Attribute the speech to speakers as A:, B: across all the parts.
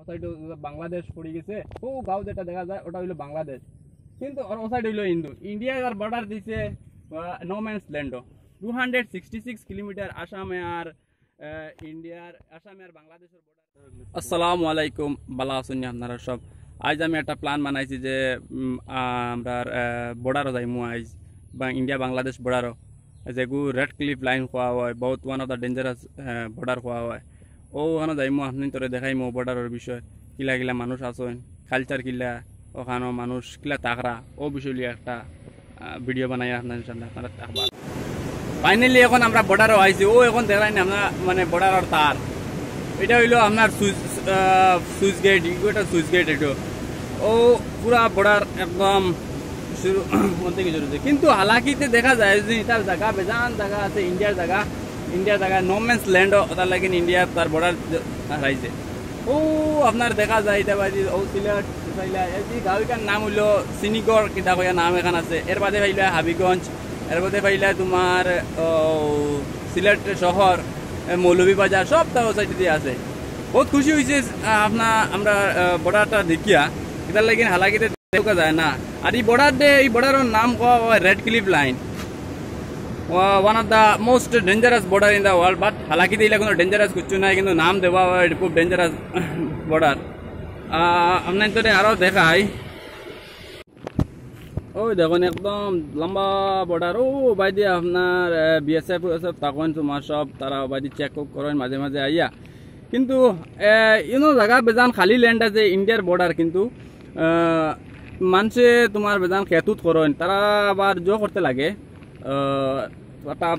A: সাইডে বাংলাদেশ পড়ে গেছে, ও গাঁও যেটা দেখা যায় ওটা হইলো বাংলাদেশ, কিন্তু ও সাইড হইলো ইন্ডিয়া আর বর্ডার দিছে নো ম্যানস ল্যান্ডও 266 কিলোমিটার আসামে আর বাংলাদেশের বর্ডার। আসসালামু আলাইকুম, ভালো আছেন আপনারা সব? আজ আমি একটা প্ল্যান বানাইছি যে আমরা বর্ডারও যাইমু আজ ইন্ডিয়া বাংলাদেশ বর্ডারও, যেগু রেড ক্লিফ লাইন খোয়া হয়, বহুত one of the dangerous border খোয়া হয়। ও ওখানে যাইমু, আপনি তোরে দেখাইমু বর্ডারের বিষয়, কিলা কিলা মানুষ আছেন, কালচার কিলা, ওখানে মানুষ কিলা তাকরা, ও বিষয় নিয়ে একটা ভিডিও বানাই আপনার সামনে আপনারা দেখবা। ফাইনালি এখন আমরা বর্ডারও আইছি। ও এখন দেখাই না আমরা মানে বর্ডারের তার, এটা হইলো আপনার সুইচ গেট, এটা সুইচ গেট। এটা ও পুরা বর্ডার একদম শুরু থেকে শুরু, কিন্তু হালাকিতে দেখা যায় যে এটার জায়গা বেজান জায়গা আছে, ইন্ডিয়ার জায়গা নো ম্যানস ল্যান্ডও, তার লাগে ইন্ডিয়া তার বর্ডার হারাইছে। ও আপনার দেখা যায় এটা বাজি ও সিলেট এই গাঁওটার নাম হইলো সিনিগড় কিতা কয়া নাম এখান আছে। এর বাদে পাইলে হাবিগঞ্জ, এর বাদে পাইলে তোমার সিলেট শহর, মৌলভীবাজার, সব তাও সাইড দিয়ে আছে। বহুত খুশি হয়েছে আমরা বর্ডারটা দেখিয়া, এটার লাগে হালাকিতে দেখা যায় না। আর এই বর্ডারের নাম red cliff line, one of the most dangerous border in the world. But হালাকিতে এগুলো কোনো ডেঞ্জারাস কিছু নাই, কিন্তু নাম দেওয়া হয় খুব ডেঞ্জারাস বর্ডার। আপনার তো আরও দেখাই, ওই দেখুন একদম লম্বা বর্ডার। ও বাইদি আপনার বিএসএফ তখন তোমার সব তারা বাইদি চেক করেন মাঝে মাঝে আইয়া, কিন্তু ইনো জায়গা বেজান খালি ল্যান্ড আছে ইন্ডিয়ার বর্ডার, কিন্তু মানুষে তোমার বেজান খেতুত করেন, তারা আবার জো করতে লাগে একটা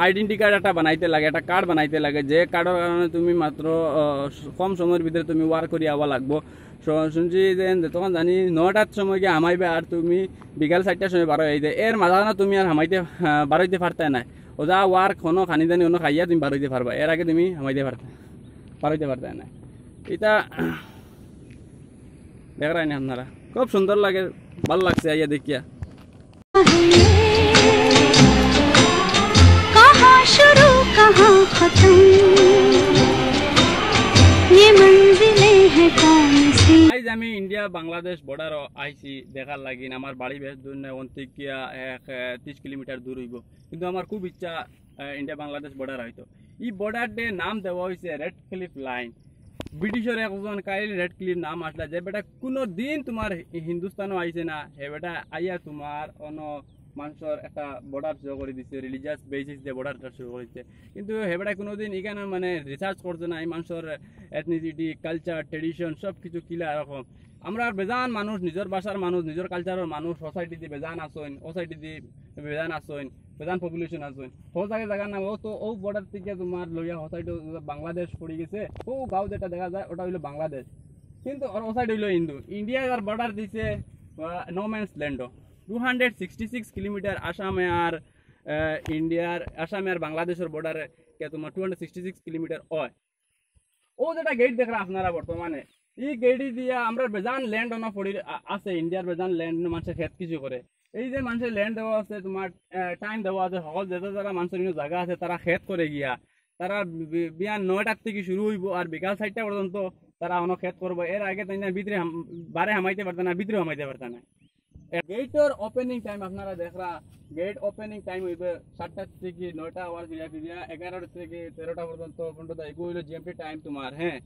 A: আইডেন্টি কার্ড একটা বানাইতে লাগে, একটা কার্ড বানাইতে লাগে, যে কার্ডের কারণে তুমি মাত্র কম সময়ের ভিতরে তুমি ওয়ার করি আওয়া লাগবো। শুনছি যে তখন জানি 9টার সময় গিয়ে হামাইবে, আর তুমি বিকাল 4টার সময় বারো হয়ে যায়, এর মাঝখানে তুমি আর বারোইতে পারতে নাই। ও যা ওয়ার কোনো খানি দানি অন্য খাইয়া তুমি বারোইতে পারবা, এর আগে তুমি বারোইতে পারতে নাই। এটা দেখ রাই না আপনারা, খুব সুন্দর লাগে, ভালো লাগছে আইয়া দেখিয়া। আমি ইন্ডিয়া বাংলাদেশ বর্ডার আইছি দেখার লাগি, আমার বাড়ি বেশ দূর নেই, অন্তিকিয়া 30 কিলোমিটার দূর হইব, কিন্তু আমার খুব ইচ্ছা ইন্ডিয়া বাংলাদেশ বর্ডার হয়তো। এই বর্ডার ডে নাম দেওয়া হয়েছে রেড ক্লিফ লাইন। ব্রিটিশের একজন কাইল রেড ক্লিফ নাম আসলে, যে বেটা কোনো দিন তোমার হিন্দুস্তানও আইছে না, হে বেটা আইয়া তোমার অন্য মানুষের একটা বর্ডার শুরু করে দিচ্ছে, রিলিজিয়াস বেসিস দিয়ে বর্ডারটা শুরু করেছে, কিন্তু হেবেটা কোনোদিন এখানে মানে রিসার্চ করছে না এই মানুষের এথনিসিটি, কালচার, ট্রেডিশন সব কিছু কিলা এরকম। আমরা বেজান মানুষ, নিজের ভাষার মানুষ, নিজের কালচারের মানুষ, সোসাইটিতে বেজান আসেন, সোসাইটিতে বেজান আসেন, বেজান পপুলেশন আসেন। ও জায়গার নাম ও বর্ডার থেকে তোমার লইয়া সোসাইটি বাংলাদেশ পড়ে গেছে, ও গাঁও যেটা দেখা যায় ওটা হইলো বাংলাদেশ, কিন্তু ও সাইড হইলো ইন্ডিয়া আর বর্ডার দিছে নো ম্যানস ল্যান্ডও 266 কিলোমিটার আসামে আর বাংলাদেশের বর্ডারে তোমার 266 কিলোমিটার হয়। ও যেটা গেট দেখরা আপনারা বর্তমানে এই গেট দিয়া আমরা বেজান ল্যান্ড অনা পড়ি আছে, ইন্ডিয়ার বেজান ল্যান্ড মানুষের খেত কিছু করে। এই যে মানুষের ল্যান্ড দেওয়া আছে, তোমার টাইম দেওয়া আছে, সকল যেটা যারা মানুষের জায়গা আছে তারা খেত করে গিয়া, তারা বিয়ান 9টার থেকে শুরু হইব আর বিকাল 4টা পর্যন্ত তারা অন্য খেত করবো। এর আগে তাই না ভিতরে বারে হামাইতে পারত না, ভিতরে হামাইতে পারত না। গেটের ওপেনিং টাইম আপনারা দেখরা, গেট ওপেনিং টাইম হইবে 7টা থেকে 9টা আওয়ার ফিরিয়া 11টা থেকে 13টা পর্যন্ত এগুলো জিএমটি টাইম তোমার। হ্যাঁ,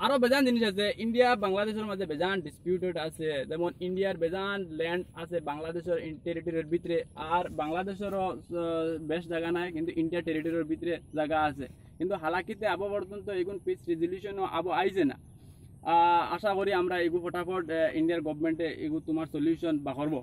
A: আরো বেজান জিনিস আছে ইন্ডিয়া বাংলাদেশের মাঝে, বেজান ডিসপিউটেড আছে, যেমন ইন্ডিয়ার বেজান ল্যান্ড আছে বাংলাদেশের টেরিটরির ভিতরে, আর বাংলাদেশেরও বেশ জায়গা নাই, কিন্তু ইন্ডিয়া টেরিটরির ভিতরে জায়গা আছে, কিন্তু হালাকিতে আবো পর্যন্ত এগুন পিস রেজলিউশনও আবো আইছে না। আশা করি আমরা এগু ফটাফট ইন্ডিয়ার গভর্নমেন্টে এগু তোমার সলিউশন বা করবো।